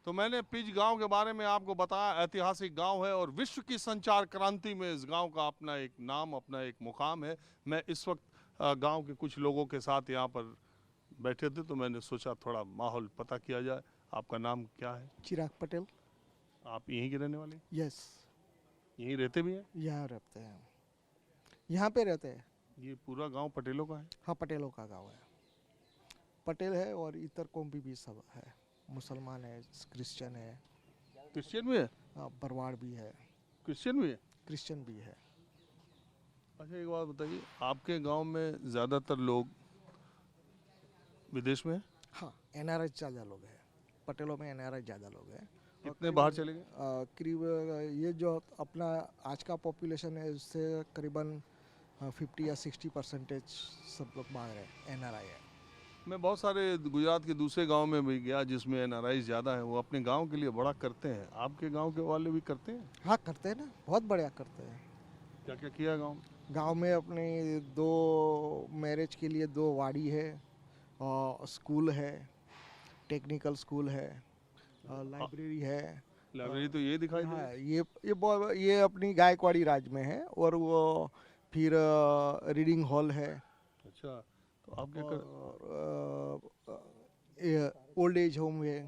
तो मैंने पिच गांव के बारे में आपको बताया, ऐतिहासिक गांव है और विश्व की संचार क्रांति में इस गांव का अपना एक नाम, अपना एक मुकाम है। मैं इस वक्त गांव के कुछ लोगों के साथ यहाँ पर बैठे थे, तो मैंने सोचा थोड़ा माहौल पता किया जाए। आपका नाम क्या है? चिराग पटेल। आप यहीं के रहने वाले हैं? यस। यहीं रहते भी हैं? यहाँ रहते हैं, यहाँ पे रहते हैं। ये पूरा गांव पटेलों का है? हाँ, पटेलों का गांव है। पटेल है और इतर कौम भी सब है। मुसलमान है, क्रिश्चियन है। क्रिश्चियन भी है? हाँ, बरवाड़ भी है, क्रिश्चियन भी है? क्रिश्चियन भी है। अच्छा, एक बात बताइए, आपके गांव में ज़्यादातर लोग विदेश में हैं? हाँ, एनआरआई ज़्यादा लोग हैं। पटेलों में एनआरआई ज़्यादा लोग हैं। और कितने बाहर चले गए? करीब ये जो अपना आज का पॉपुलेशन है उससे करीबन 50 या 60% सब लोग बाहर है, एनआरआई है। मैं बहुत सारे गुजरात के दूसरे गांव में भी गया जिसमें एनआरआई ज़्यादा है, वो अपने गांव के लिए बड़ा करते हैं। आपके गांव के वाले भी करते हैं? हाँ, करते हैं ना, बहुत बढ़िया करते हैं। क्या क्या किया गांव में? गांव में अपने 2 मैरिज के लिए 2 वाड़ी है, और स्कूल है, टेक्निकल स्कूल है, लाइब्रेरी है। लाइब्रेरी तो ये दिखाई दे रही हाँ, ये अपनी गायकवाड़ी राज में है। और वो फिर रीडिंग हॉल है। है। अच्छा, तो आप क्या कर? और ओल्ड एज होम है,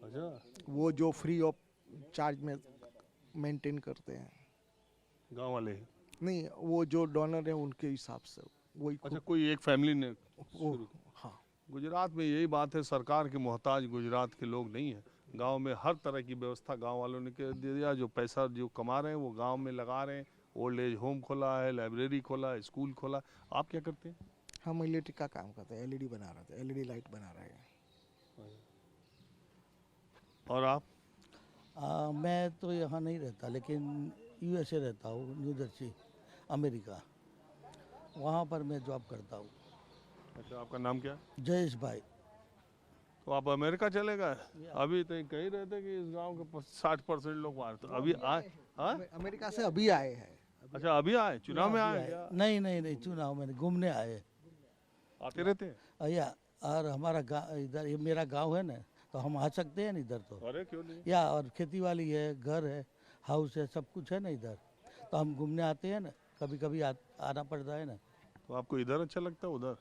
अच्छा, वो जो फ्री ऑफ चार्ज में मेंटेन करते हैं। गांव वाले हैं? नहीं, वो जो डोनर है उनके हिसाब से वही अच्छा, कोई एक फैमिली ने वो। शुरू? हाँ। गुजरात में यही बात है, सरकार के मोहताज गुजरात के लोग नहीं हैं। गांव में हर तरह की व्यवस्था गांव वालों ने कर दे दिया। जो पैसा जो कमा रहे हैं वो गांव में लगा रहे हैं। ओल्ड एज होम खोला है, लाइब्रेरी खोला है, स्कूल खोला। आप क्या करते हैं? हम इलेक्ट्रिक का काम करते हैं, एलईडी बना रहे थे, एलईडी लाइट बना रहे हैं। और आप? मैं तो यहाँ नहीं रहता, लेकिन यूएसए रहता हूँ, न्यू जर्सी, अमेरिका। वहाँ पर मैं जॉब करता हूँ। अच्छा, आपका नाम क्या है? जयेश भाई। तो आप अमेरिका चले गए? अभी तो कह रहे थे कि इस गांव के 60% लोग बाहर, तो अभी आए? हाँ? अमेरिका से अभी आए हैं। अच्छा, अभी आए? चुनाव में आए क्या? नहीं नहीं नहीं, चुनाव में नहीं, घूमने आए। आते रहते हैं? या और हमारा गाँव इधर, ये मेरा गांव है ना, तो हम आ सकते हैं ना इधर तो। अरे क्यों नहीं? या और खेती वाली है, घर है, हाउस है, सब कुछ है ना इधर, तो हम घूमने आते हैं ना, कभी कभी आना पड़ता है ना। तो आपको इधर अच्छा लगता है उधर?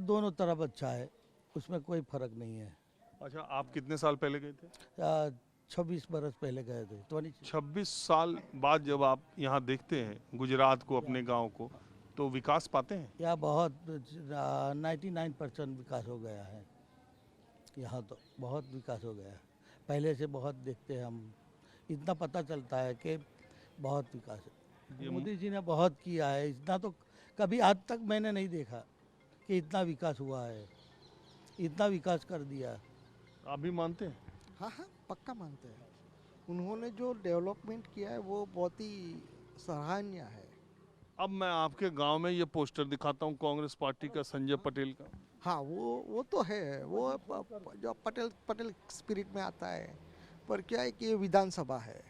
दोनों तरफ अच्छा है, उसमें कोई फर्क नहीं है। अच्छा, आप कितने साल पहले गए थे? 26 बरस पहले गए थे, 26। 26 साल बाद जब आप यहाँ देखते हैं गुजरात को, अपने गांव को, तो विकास पाते हैं? या बहुत 99% विकास हो गया है यहाँ, तो बहुत विकास हो गया है। पहले से बहुत देखते हैं हम, इतना पता चलता है कि बहुत विकास है। ये मोदी जी ने बहुत किया है, इतना तो कभी आज तक मैंने नहीं देखा कि इतना विकास हुआ है, इतना विकास कर दिया। आप भी मानते हैं? हाँ हाँ, पक्का मानते हैं। उन्होंने जो डेवलपमेंट किया है वो बहुत ही सराहनीय है। अब मैं आपके गांव में ये पोस्टर दिखाता हूँ कांग्रेस पार्टी का, संजय पटेल का। हाँ, वो तो है, वो जो पटेल पटेल स्पिरिट में आता है। पर क्या है कि ये विधानसभा है,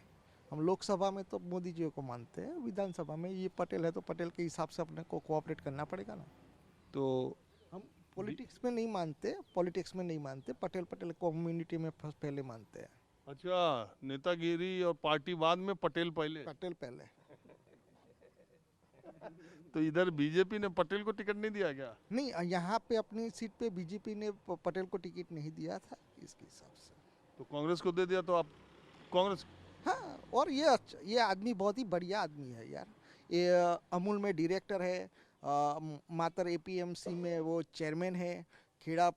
हम लोकसभा में तो मोदी जी को मानते हैं, विधानसभा में ये पटेल है तो पटेल के हिसाब से अपने को कोऑपरेट करना पड़ेगा ना। तो हम पॉलिटिक्स में नहीं मानते, पटेल पटेल कम्युनिटी में पहले मानते हैं। अच्छा, नेतागिरी और पार्टीवाद में पटेल पहले? पटेल पहले। तो इधर बीजेपी ने पटेल को टिकट नहीं दिया क्या? नहीं, यहाँ पे अपनी सीट पे बीजेपी ने पटेल को टिकट नहीं दिया था, इसके हिसाब से। तो कांग्रेस को दे दिया, तो आप कांग्रेस? हाँ, और ये आदमी बहुत ही बढ़िया आदमी है यार। ये अमूल में डायरेक्टर है, मातर एपीएमसी में वो चेयरमैन है, खेड़ा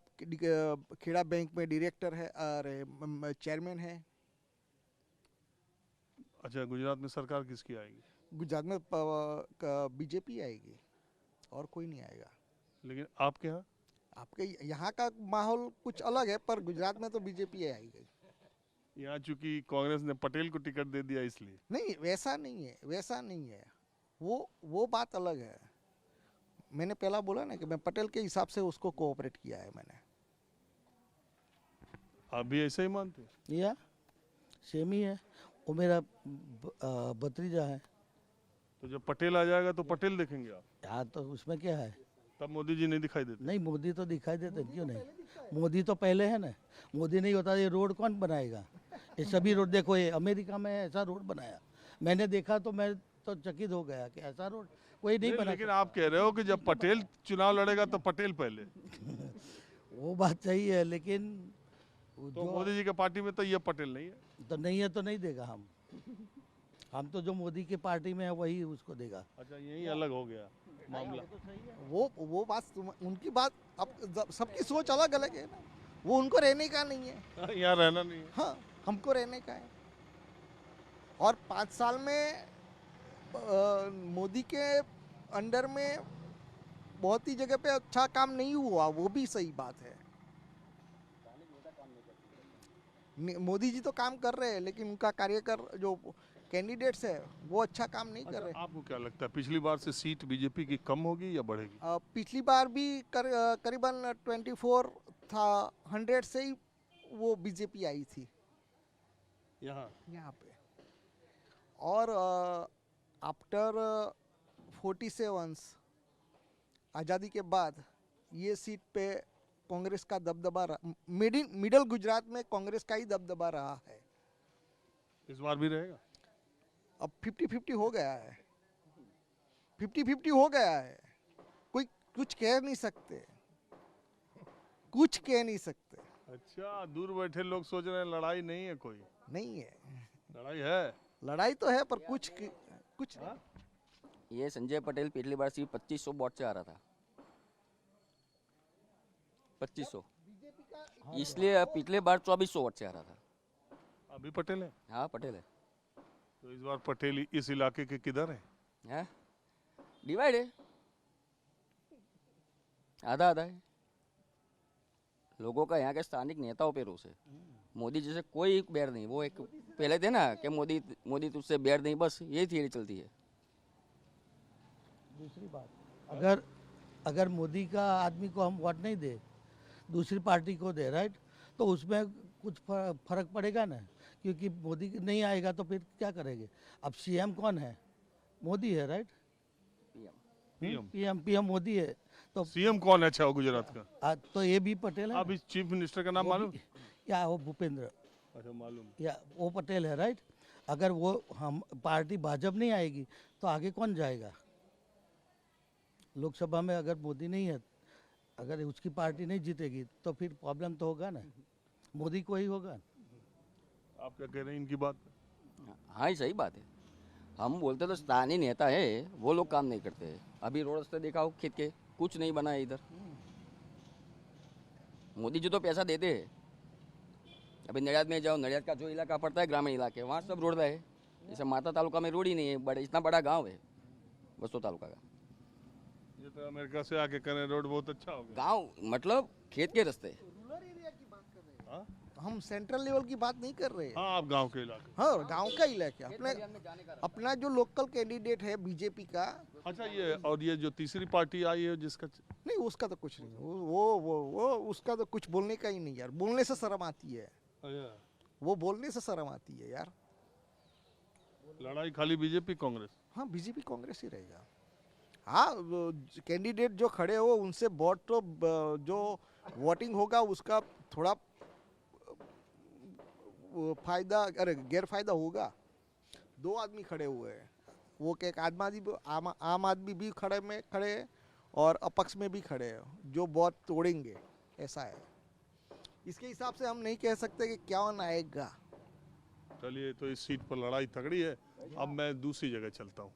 बैंक में डायरेक्टर है और चेयरमैन है। अच्छा, गुजरात में सरकार किसकी आएगी? गुजरात में बीजेपी आएगी, और कोई नहीं आएगा। लेकिन आपके यहाँ? आपके यहाँ का माहौल कुछ अलग है, पर गुजरात में तो बीजेपी आएगी। यहाँ चूंकि कांग्रेस ने पटेल को टिकट दे दिया इसलिए? नहीं, वैसा नहीं है, वैसा नहीं है। वो बात अलग है। मैंने पहला बोला ना कि मैं पटेल के हिसाब से उसको कोऑपरेट किया है मैंने। आप भी ऐसे ही मानते हैं? या सेम ही है, वो मेरा भतीजा है। तो जब पटेल आ जाएगा तो पटेल देखेंगे आप? यार तो उसमें क्या है, तब मोदी जी नहीं दिखाई देते? नहीं, मोदी तो दिखाई देते हैं, क्यों नहीं? मोदी तो पहले है ना। मोदी नहीं होता ये रोड कौन बनाएगा? ये सभी रोड देखो, ये अमेरिका में ऐसा रोड बनाया, मैंने देखा तो मैं तो चकित हो गया कि ऐसा रोड कोई नहीं बना लेकिन आप कह रहे हो कि जब पटेल चुनाव लड़ेगा तो पटेल पहले, सकता। वो बात सही है, लेकिन तो जो मोदी जी के पार्टी में तो ये पटेल नहीं है। तो नहीं है तो नहीं देगा हम तो जो मोदी की पार्टी में है वही उसको देगा। अच्छा, यही अलग हो गया मामला। वो बात उनकी बात, अब सबकी सोच अलग अलग है ना। वो उनको रहने का नहीं है, यहाँ रहना नहीं है। हाँ हमको रहने का है। और 5 साल में मोदी के अंडर में बहुत ही जगह पे अच्छा काम नहीं हुआ, वो भी सही बात है। मोदी जी तो काम कर रहे हैं, लेकिन उनका कार्यकर जो कैंडिडेट्स है वो अच्छा काम नहीं कर रहे। आपको क्या लगता है पिछली बार से सीट बीजेपी की कम होगी या बढ़ेगी? पिछली बार भी करीबन 24 था, 100 से ही वो बीजेपी आई थी यहाँ पे। और आफ्टर 47 आज़ादी के बाद ये सीट पे कांग्रेस का दबदबा रहा। मिडिल गुजरात में कांग्रेस का ही दबदबा रहा है। इस बार भी रहेगा? अब 50-50 हो गया है, 50-50 हो गया है। कोई कुछ कह नहीं सकते, कुछ कह नहीं सकते। अच्छा, दूर बैठे लोग सोच रहे हैं लड़ाई नहीं है, कोई नहीं है, लड़ाई है। लड़ाई तो है पर कुछ नहीं। ये संजय पटेल पिछली बार सिर्फ 2500 वोट से आ रहा था, 2500, इसलिए अब पिछले बार 2400 वोट से आ रहा था। अभी पटेल है? हाँ पटेल है। तो इस बार पटेल इस इलाके के किधर है? हाँ डिवाइड है, आधा आधा है। लोगों का यहाँ के स्थानिक नेताओं पे रोष है। मोदी जैसे कोई बैर नहीं। वो एक पहले थे ना कि मोदी तुझसे बैर नहीं, बस यही थियरी चलती है। दूसरी बात, अगर मोदी का आदमी को हम वोट नहीं दे, दूसरी पार्टी को दे, राइट, तो उसमें कुछ फर्क पड़ेगा ना, क्योंकि मोदी नहीं आएगा तो फिर क्या करेंगे? अब सीएम कौन है? मोदी है, राइट। पीएम मोदी है, तो सीएम कौन है? अच्छा, वो गुजरात का तो ये भी पटेल है आप इस चीफ मिनिस्टर का नाम वो मालूम? भी- या वो भूपेंद्र, अच्छा, मालूम। या वो पटेल है, राइट। अगर वो हम पार्टी भाजपा नहीं आएगी तो आगे कौन जाएगा? लोकसभा में अगर मोदी नहीं है, अगर उसकी पार्टी नहीं जीतेगी तो फिर प्रॉब्लम तो होगा ना, मोदी को ही होगा। आप क्या कह रहे हैं इनकी बात? हाँ ये सही बात है। हम बोलते तो स्थानीय नेता है, वो लोग काम नहीं करते। अभी रोड रास्ते देखा हो खेत के, कुछ नहीं बना है इधर। मोदी जी तो पैसा देते हैं। अभी नडियाद में जाओ, नडियाद का जो इलाका पड़ता है ग्रामीण इलाके, वहाँ सब रोड है। जैसे माता तालुका में रोड ही नहीं है, बड़े इतना बड़ा गांव है बस्तो तालुका का। ये तो अमेरिका से आके करें रोड बहुत अच्छा हो गया। गांव मतलब खेत के रास्ते। हाँ? हम सेंट्रल लेवल की बात नहीं कर रहे हैं। हाँ, आप गांव के इलाके। हाँ गांव का इलाका अपना जो लोकल कैंडिडेट है बीजेपी का। अच्छा, ये और ये जो तीसरी पार्टी आई है जिसका नहीं उसका तो कुछ नहीं, वो उसका तो कुछ बोलने का ही नहीं यार। बोलने से शर्म आती है, वो बोलने से शर्म आती है यार। लड़ाई खाली बीजेपी कांग्रेस? हाँ बीजेपी कांग्रेस ही रहेगा। हाँ कैंडिडेट जो खड़े हो उनसे वोट तो जो वोटिंग होगा उसका थोड़ा फायदा, अरे गैर फायदा होगा। 2 आदमी खड़े हुए हैं, वो के एक आम आदमी भी खड़े हैं और अपक्ष में भी खड़े हैं जो वोट तोड़ेंगे, ऐसा है। इसके हिसाब से हम नहीं कह सकते कि कौन आएगा। चलिए, तो इस सीट पर लड़ाई तगड़ी है। अब मैं दूसरी जगह चलता हूँ।